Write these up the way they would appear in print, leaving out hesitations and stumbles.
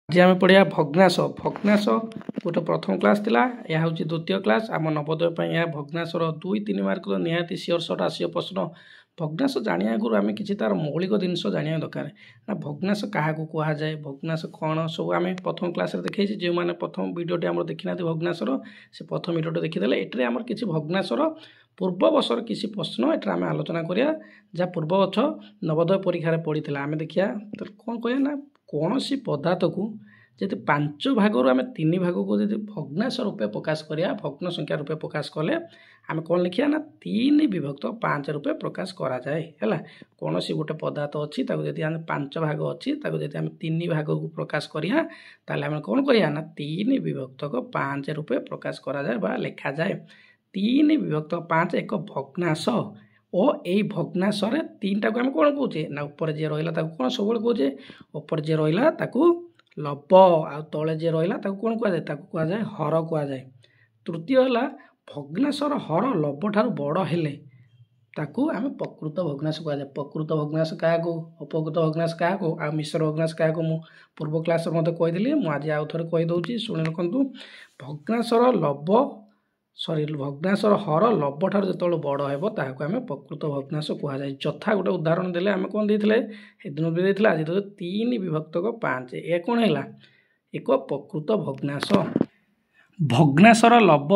आज आम पढ़ा भग्नाश भग्नाश गोटे प्रथम क्लास थिला यह हूँ द्वितीय क्लास आम नवोदय यह भग्नाशर 2-3 मार्क निहाती सियोर सट आसियो प्रश्न भग्नाश जाना आगु आम कि तार मौलिक जिनस जाना दरकार ना भग्नाश क्या कहुए भग्नाश कौन सब आम प्रथम क्लास देखी जो मैंने प्रथम भिडियोटी आम देखी ना भग्नाशर से प्रथम भिडियोटी देखीदे ये आम किसी भग्नाशर पूर्व वर्षर किसी प्रश्न ये आम आलोचना करिया जहाँ पूर्व वर्ष नवोदय परीक्षा पड़ी आम देखिया कौन कह ना कौन सी पदार्थ को जब 5 भाग आम 3 भाग को जब भग्नाश रूपे प्रकाश करिया भग्न संख्या रूपे प्रकाश कले आम कौन लिखिया ना 3 विभक्त 5 रूपे प्रकाश करा जाए है कौन सी गोटे पदार्थ अच्छी जब आम 5 भाग अच्छी जब आम 3 भाग को प्रकाश करिया ताले आम कौन करिया ना 3 विभक्त 5 रूपे प्रकाश करा जाए बा लिखा जाए 3 विभक्त 5 एक भग्नाश और यही भग्नाश 3टा को आम कौन कहे ना ऊपर जे रहा कौन सब कहे ऊपर जे रहा लभ आ तले जे रहा कौन कहुए हर कहुए तृतीय है भग्नाशर हर लभ ठार बड़ हेले ताकू आम प्रकृत भग्नाश कहुए प्रकृत भग्नाश क्या अपकृत भग्नाश क्या आ मिश्र भग्नाश क्या मु पूर्व क्लास मत कहीदी मुझे आज आउ थे कहीदे शुणी रखु भग्नाशर लभ सरी भग्नाशर हर लभ ठार जो बड़ हो ताकू आम प्रकृत भग्नाश कहुए यथा गोटे उदाहरण देले आम कौन देते दिन भी देते आज 3 विभक्त 5 ये कौन है एक प्रकृत भग्नाश भग्नाशर लभ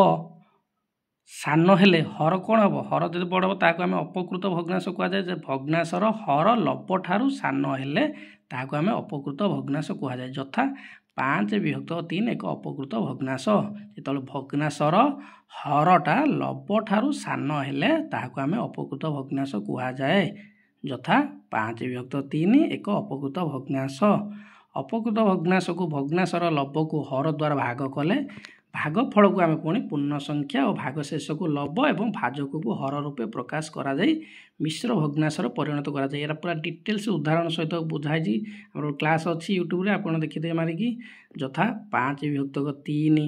सान हेले हर कौन हम हर जो बड़ हम ताकू आम अपकृत भग्नाश कहुए भग्नाशर हर लभ ठार सान हेले ताकू आम अपकृत भग्नाश कहुए यथा 5 विभक्त 3 एक अपकृत भग्नाश जो भग्नाशर हरटा लभ ठार सान हेले ताकू आम अपकृत भग्नाश कहुए यथा 5 विभक्त 3 एक अपकृत भग्नाश अपकृत भग्नाश को भग्नाशर लभ को हर द्वारा भाग कले भागफल को आम पुणी पूर्ण संख्या और भागशेष को लभ और भाजक को हर रूपे प्रकाश करा जाई मिश्र भग्नाशर परिणत करा जाई यार पूरा डिटेल्स उदाहरण सहित बुझाई आम क्लास अच्छी यूट्यूब रे आपन देखिदे मारिकी यथा 5 विभक्त 3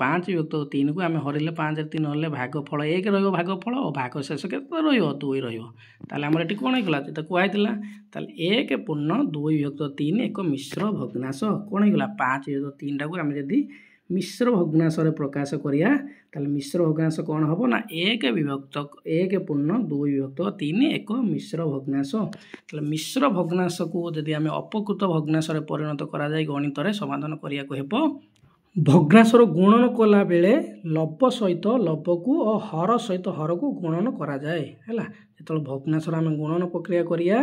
5 विभक्त 3 को आम हरले 5 3 हरले भागफल 1 रहिबो भागफल और भागशेष केते रहिबो 2 रहिबो ताले हमर एटी कोन हेगला त कुआइतिला ताले 1 पूर्ण 2 विभक्त 3 एक मिश्र भग्नाश कोन हेगला 5 विभक्त 3 टा को आम जदी मिश्र भग्नाश प्रकाश करिया ताले मिश्र भग्नाश कौन हम ना 1 विभक्त 1 पूर्ण 2 विभक्त 3 एक मिश्र भग्नाश ताले मिश्र भग्नाश को जदि आम अपकृत भग्नाश परिणत करा जाय गणित रे समाधान करिया को हेबो भग्नाशर गुणन कला बेले लभ सहित लभ को और हर सहित हर को गुणन करा जाए हैला जेतल भग्नाशर आम गुणन प्रक्रिया करिया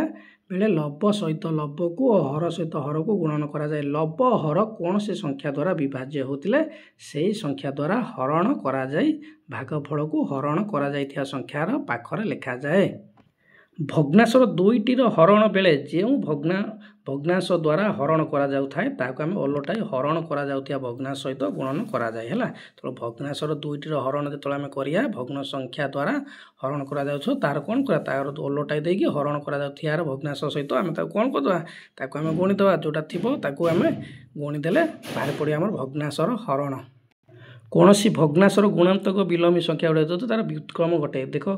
बेले लभ सहित लभ को और हर सहित हर को गुणन करा जाए लभ हर कौन से संख्या द्वारा विभाज्य होतिले सेही संख्या द्वारा हरण करा जाय भागफल को हरण करा जायथिया संख्यार पाखरे लिखा जाए भग्नाशर दुईटीर हरण बेले जो भग्नाश द्वारा हरण करा जाउथाय ताकू आम ओलटाई हरण करा जाउथिया भग्नाश सहित गुणन करा जाय हैला तो भग्नाशर दुईटीर हरण जेतले आम करिया भग्न संख्या द्वारा हरण करा जाउछो तार कोन करा तार ओलटाई देकी हरण करा जाउथियार भग्नाश सहित आम ताकू कोन करदवा ताकू आम गणि दवा जोटा थिबो ताकू आम गणि देले बाहर पड़ी हमर भग्नाशर हरण कौन सी भग्नाशर गुणांतक विलोमी संख्या गुड़ा तो तार व्युत्क्रम घटे देख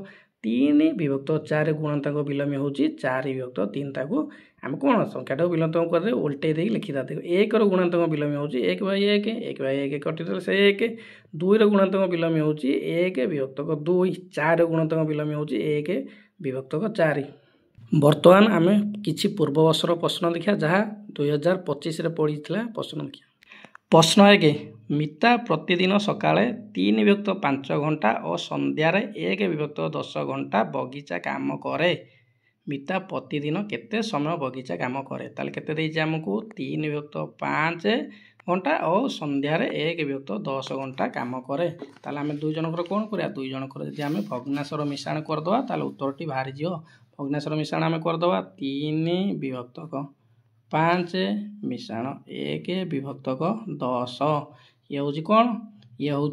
3 विभक्त 4 गुणांतक विलोमी हूँ 4 विभक्त 3 ताकू आम कौन संख्याटा विलोम कर उल्टे देख लिखिदा देख 1 गुणांतक विलोमी हूँ 1/1 कटिदेले से 1 2 गुणांतक विलोमी हूँ 1 विभक्त 2 4 गुणांतक विलोमी हूँ 1 विभक्त 4 बर्तमान आम किछि पूर्व वर्षर प्रश्न देखिया जहाँ 2025 पड़ी प्रश्न देखिया प्रश्न 1 मिता प्रतिदिन सकाळे 3 विभक्त 5 घंटा और संध्यारे 1 विभक्त 10 घंटा बगीचा काम करे मिता प्रतिदिन केते समय बगीचा काम करे ताले केते देइछ हमकु 3 विभक्त 5 घंटा और संध्यारे 1 विभक्त 10 घंटा काम करे ताले आमे दुई जनकर कोन करिया दुई जनकर जदि आमे भग्नाशर मिश्रण कर दवा ताले उत्तरटी बाहरी जियो भग्नाशर मिश्रण आमे कर दवा 3 विभक्त 5 मिश्रण 1 विभक्त 10 ये हूँ कौन ये हूँ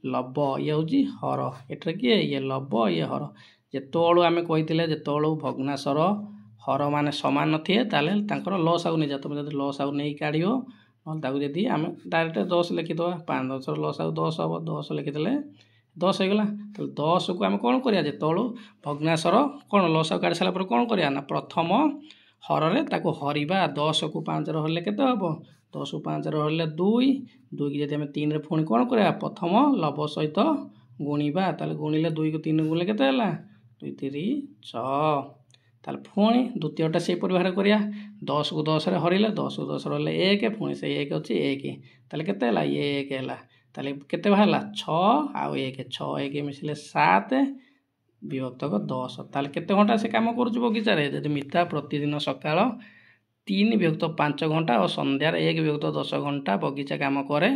लभ ये हूँ हर एटर किए ये लभ ये हर जेतु आम कही जो भग्नाशर हर मान सामान थे ताले लस आउ नहीं जा तुम जब लस आउ नहीं काढ़ ना आम डायरेक्ट 10 लिखिद 5 10 लस आउ 10 हम 10 लिखिदे 10 होगा 10 को आम कौन करा जो भग्नाशर कौन लस आउ काढ़ी सारा कौन करा ना प्रथम हर रे ताको हरिबा 10 को 5 हरले केते हम 10 5 ରହିଲେ 2 2 की जदि आम 3 पुणी कौन करा प्रथम लव सहित गुणा ताले गुणिले 2 को 3 गुणिले केते हला 2 3 6 ताले पुणी द्वितीयटा से बाहर करिया 10 को 10 रे हरिले 10 को 10 रहले 1 पुणी से 1 अछि 1 ताले केते हला ये 1 हला ताले केते बाहरला 6 आ 1 6 1 मिसिले 7 विभक्तक 10 ताले केते घंटा से काम करूछ बगीचा रे जदि मिता प्रतिदिन सकाळ 3 विभक्त 5 घंटा और संध्यार 1 विभक्त 10 घंटा बगीचा काम करे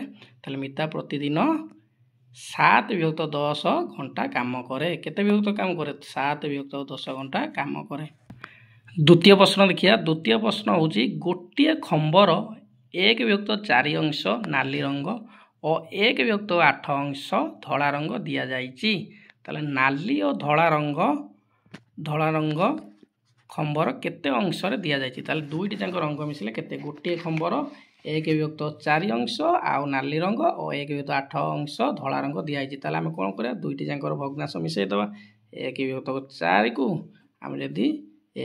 ताले मिता प्रतिदिन 7 विभक्त 10 घंटा काम करे केते विभक्त काम करे 7 विभक्त 10 घंटा काम करे। द्वितीय प्रश्न देखिया द्वितीय प्रश्न होची गोटिए खंबर 1 विभक्त 4 अंश नाली रंग और 1 विभक्त 8 अंश धला रंग दिया जाइची ताले नाली और धला रंग खंबर केते अंश रे दिया जाइची ताले दुईटी जांक रंग मिसिले केते गोटिए खंबर 1 विभक्त 4 अंश आउ नाली रंग और 1 विभक्त 8 अंश धला रंग दिया जाइची ताले हम कोन करिया दुईटी जांकर भग्नांश मिसै दबा 1 विभक्त 4 को हम जदी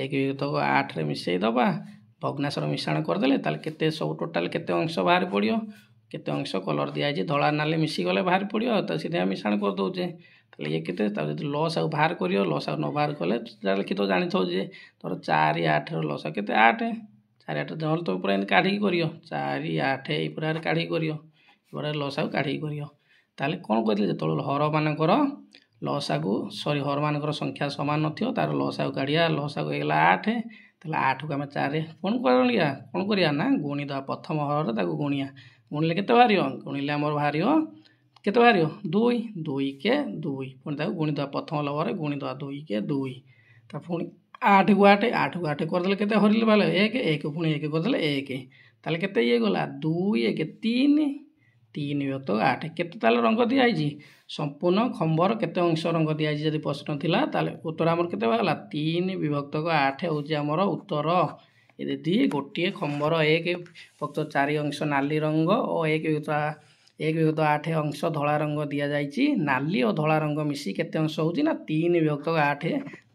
1 विभक्त 8 रे मिसै दबा भग्नांश रो मिश्रण कर देले ताले केते सब टोटल केते अंश बाहर पड़ियो केते अंश कलर दिया जाइची धला नाली मिसी गले बाहर पड़ियो त सीधे मिश्रण कर दोचे ताले ये केते ता जदी लॉस आउ बाहर करियो लॉस आउ न बाहर कले जा लिखि तो जानि थौ जे तोर 4 8 रो लॉस केते 8 4 8 जहल तो पूरा इन काढी करियो 4 8 ए पूरा काढी करियो पूरा लॉस आउ काढी करियो ताले कोन कहले जे तोल हर मानकर लॉस आगु सॉरी हर मानकर संख्या समान नथियो तार लॉस आउ काढिया लॉस आगु एला 8 ताले 8 को हम 4 कोन करिया ना गुणी द प्रथम हर ताकु गुणिया गुणिले केते बाहरियो गुणिले हमर बाहरियो केते बाहरियो 2 2 के 2 पुणी ताकु गुणी द प्रथम लवरे गुणी द 2 के 2 ता पुणी 8 को 8 कर देले केते हरिले बाले 1 1 पुणी 1 कर देले 1 ताले केते ये गला 2 1 3 3 विभक्त 8 केते ताले रंग दिया आइजी संपूर्ण खंबर केते अंश रंग दिया आइजी जदी प्रश्न थिला ताले उत्तर हमर केते बाला 3 विभक्त 8 होजी हमर उत्तर यदि गोटे खंबर 1 विभक्त 4 अंश नाली रंग और 1 विभक्त 8 अंश धला रंग दिया जाइची नाली और धला रंग मिसी केते अंश होची ना 3 विभक्त 8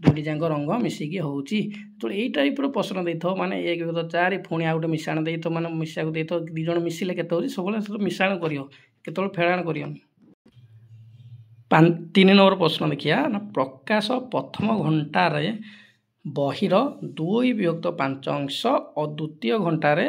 दुटी जांक रंग मिसी की होची तो एई टाइप रो प्रश्न देथो माने 1 विभक्त 4 पुणी आ गुटे मिश्रण देथो माने मिसा को देथो दि जण मिसिले केते होची सबले मिश्रण करियो केतोल फेळाण करियो। 3 नंबर प्रश्न देखिया ना प्रकाश प्रथम घंटा रे बहिर 2 विभक्त 5 अंश और द्वितीय घंटा रे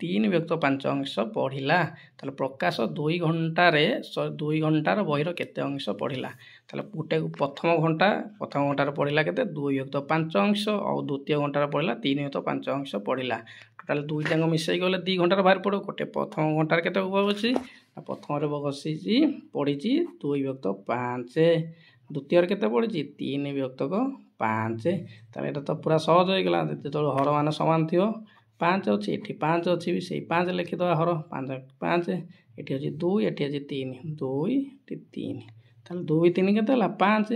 3 विभक्त 5 अंश पढ़िला ताले प्रकाश 2 घंटार बहिर केते अंश पढ़िला ताले गोटे प्रथम घंटार पढ़िला केते 2 विभक्त 5 अंश और द्वितीय घंटार पढ़िला 3 विभक्त 5 अंश पढ़िला टोटाल दुई जांग मिसई गले 2 घंटार बाहर पड़ो गोटे प्रथम घंटार केते बगसी प्रथम रे बगसी पढ़ी 2 विभक्त 5 द्वितीय रे केते पढ़ी 3 विभक्त 5 ताले एटा तो पूरा सहज हो गला तो हर मान समान थियो 5 अच्छी एठी 5 अच्छी भी से 5 लिखि दवा हर 5 5 एठी अछि 2 एठी अछि 3 2 3 ताले 2 3 केते हला 5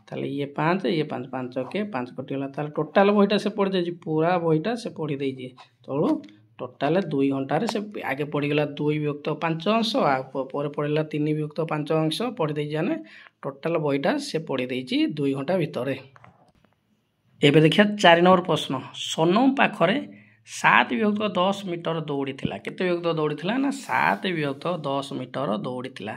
ताले ये 5 5 के 5 कटि हला ताले टोटल बहिटा से पढ़ि जाई पूरा बहिटा से पढ़ि देई जे तो टोटल 2 घंटा रे से आगे पढ़ि गला 2 विभक्त 5 अंश आ पर पढ़िला 3 विभक्त 5 अंश पढ़ि देई जाने टोटल बहिटा से पढ़ि देई 2 घंटा भितरे। एबे देखिया 4 नंबर प्रश्न सोनम पाखरे 7 विभक्त 10 मीटर दौड़ी थिला केते विभक्त दौड़ी थिला ना 7 विभक्त 10 मीटर दौड़ी थिला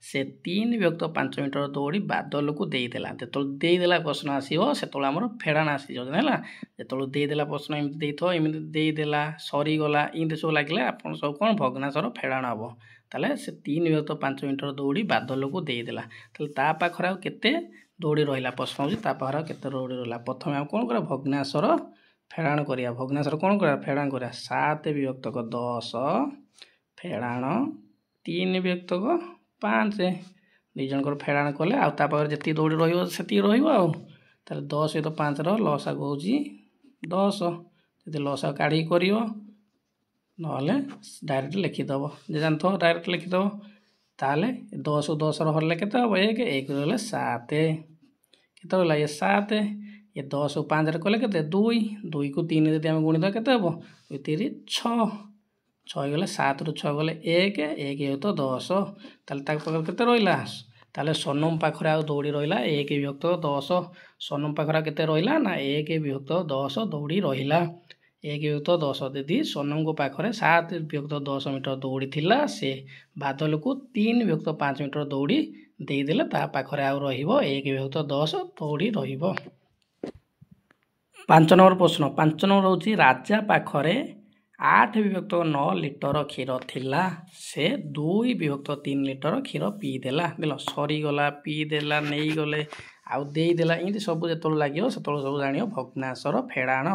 से 3 विभक्त 5 मीटर दौड़ी बादल को देई देला जेतल देई देला प्रश्न आसीबो सेतल हमर फेडाण आसी जो हैला जेतल देई देला प्रश्न एमति देइथो एमति देई देला सरी गला इन सब लागले आपन सब कोन भग्नांशर फेडाण हबो ताले से 3 विभक्त 5 मीटर दौड़ी बादल को देई देला ताले ता पाखरा केते दौड़ी रहिला प्रश्न होची ता पाखरा केते दौड़ी रहिला प्रथमे हम कोन करा भग्नांशर फेडाण करिया भग्नांशर कोन करा फेडाण करिया 7 विभक्त 10 फेडाण 3 विभक्त 5 दुई जनकर फेडाण कले आ ता पाखर जति दौड़ी रहिबो सेति रहिबो आ ताले 10 तो 5 रो लॉस आगो होची 10 जति लॉस आ काढी करियो नहले डायरेक्ट लिखि दबो जे जानथो डायरेक्ट लिखि दबो ताले 10 10 रो हरले केते हो 1 1 रहले 7 केते होला ये 7 ये 10 को 5 रे कले केते 2 2 को 3 जति हम गुणी द केते हो 2 3 6 6 गले 7 रु 6 गले 1 1 हे तो 10 ताले ताक पकर केते रहिला ताले सोनम पाखरा आ दौड़ी रहिला 1 विभक्त 10 सोनम पाखरा केते रहिला ना 1 विभक्त 10 दौड़ी रहिला 1 ବିଭକ୍ତ 10 ଦିଦି ସୋନମଙ୍କ ପାଖରେ 7 ବିଭକ୍ତ 10 ମିଟର ଦୌଡ଼ି ଥିଲା ସେ ବାଦଲକୁ 3 ବିଭକ୍ତ 5 ମିଟର ଦୌଡ଼ି ଦେଇଦେଲେ ତା ପାଖରେ ଆଉ ରହିବ 1 ବିଭକ୍ତ 10 ଦୌଡ଼ି ରହିବ। 5 ନମ୍ବର ପ୍ରଶ୍ନ 5 ନମ୍ବର ହେଉଛି ରାଜା ପାଖରେ 8 ବିଭକ୍ତ 9 ଲିଟର କ୍ଷୀର ଥିଲା ସେ 2 ବିଭକ୍ତ 3 ଲିଟର କ୍ଷୀର ପିଇଦେଲା ଦେଲ ସରିଗଲା ପିଇଦେଲା ନେଇଗଲେ ଆଉ ଦେଇଦେଲା ଏମିତି ସବୁ ଯେତେବେଳେ ଲାଗିବ ସେତେବେଳେ ସବୁ ଜାଣିବ ଭଗ୍ନାଂଶର ଫେଡ଼ାଣ।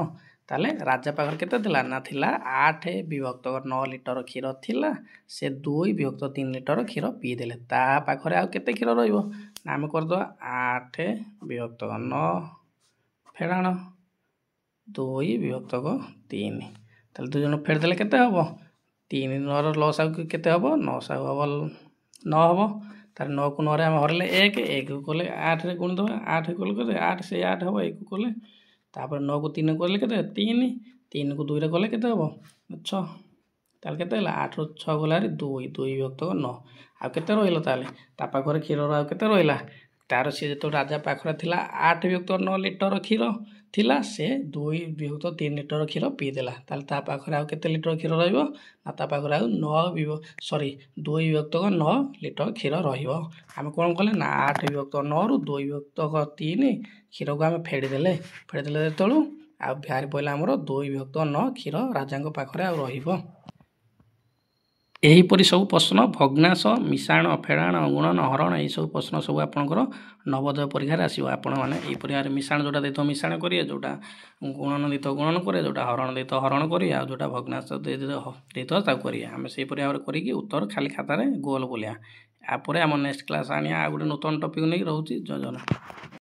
ତାହେଲେ ରାଜା ପାଖରେ କେତେ ଥିଲା ନା ଥିଲା 8 ବିଭକ୍ତ 9 ଲିଟର କ୍ଷୀର ଥିଲା ସେ 2 ବିଭକ୍ତ 3 ଲିଟର କ୍ଷୀର ପିଇଦେଲେ ତା ପାଖରେ ଆଉ କେତେ କ୍ଷୀର ରହିବ ନା ଆମେ କରିଦେବା 8 ବିଭକ୍ତ 9 ଫେଡ଼ାଣ 2 ବିଭକ୍ତ 3 ତାହେଲେ 2 ଜଣ ଫେଡ଼ିଦେଲେ କେତେ ହେବ 3 9ର ଲସ୍ ଆଉ କେତେ ହେବ 9 ସାଉ ହେବ 9 ହେବ ତାହେଲେ 9କୁ 9ରେ ଆମେ ହରିଲେ 1 1କୁ କଲେ 8ରେ ଗୁଣିଦେବା 8 କଲେ କେତେ 8 ସେଇ 8 ହେବ 1କୁ କଲେ ତାପରେ 9କୁ 3 କଲେ କେତେ 3 3କୁ 2ରେ କଲେ କେତେ ହେବ 6 ତାହେଲେ କେତେ ହେଲା 8ରୁ 6 ଗଲା 2 ବିଭକ୍ତ 9 ଆଉ କେତେ ରହିଲା ତାହେଲେ ତା ପାଖରେ କ୍ଷୀରର ଆଉ କେତେ ରହିଲା ତାର ସିଏ ଯେତେବେଳେ ରାଜା ପାଖରେ ଥିଲା 8 ବିଭକ୍ତ 9 ଲିଟର କ୍ଷୀର ଥିଲା ସେ 2 ବିଭକ୍ତ 3 ଲିଟର କ୍ଷୀର ପିଇଦେଲା ତାହେଲେ ତା ପାଖରେ ଆଉ କେତେ ଲିଟର କ୍ଷୀର ରହିବ ନା ତା ପାଖରେ ଆଉ 2 ବିଭକ୍ତ 9 ଲିଟର କ୍ଷୀର ରହିବ। ଆମେ କ'ଣ କଲେ ନା 8 ବିଭକ୍ତ 9ରୁ 2 ବିଭକ୍ତ 3 କ୍ଷୀରକୁ ଆମେ ଫେଡ଼ିଦେଲେ ଯେତେବେଳୁ ଆଉ ବାହାରି ପଡ଼ିଲା ଆମର 2 ବିଭକ୍ତ 9 କ୍ଷୀର ରାଜାଙ୍କ ପାଖରେ ଆଉ ରହିବ। ଏହିପରି ସବୁ ପ୍ରଶ୍ନ ଭଗ୍ନାଂଶ ମିଶାଣ ଫେଡ଼ାଣ ଗୁଣନ ହରଣ ଏହିସବୁ ପ୍ରଶ୍ନ ସବୁ ଆପଣଙ୍କର ନବୋଦୟ ପରୀକ୍ଷାରେ ଆସିବ ଆପଣମାନେ ଏହିପରି ଭାବରେ ମିଶାଣ ଯେଉଁଟା ଦେଇଥିବ ମିଶାଣ କରିବେ ଯେଉଁଟା ଗୁଣନ ଦେଇଥିବ ଗୁଣନ କରିବେ ଯେଉଁଟା ହରଣ ଦେଇଥିବ ହରଣ କରିବେ ଆଉ ଯେଉଁଟା ଭଗ୍ନାଂଶ ଦେଇଥିବ ତାକୁ କରିବେ ଆମେ ସେହିପରି ଭାବରେ କରିକି ଉତ୍ତର ଖାଲି ଖାତାରେ ଗୋଲ ବୋଲିବା। ତାପରେ ଆମ ନେକ୍ସଟ କ୍ଲାସ୍ ଆଣିବା ଆଉ ଗୋଟେ ନୂତନ ଟପିକ୍ ନେଇକି ରହୁଛି। ଜୟ ଜଗନ୍ନାଥ।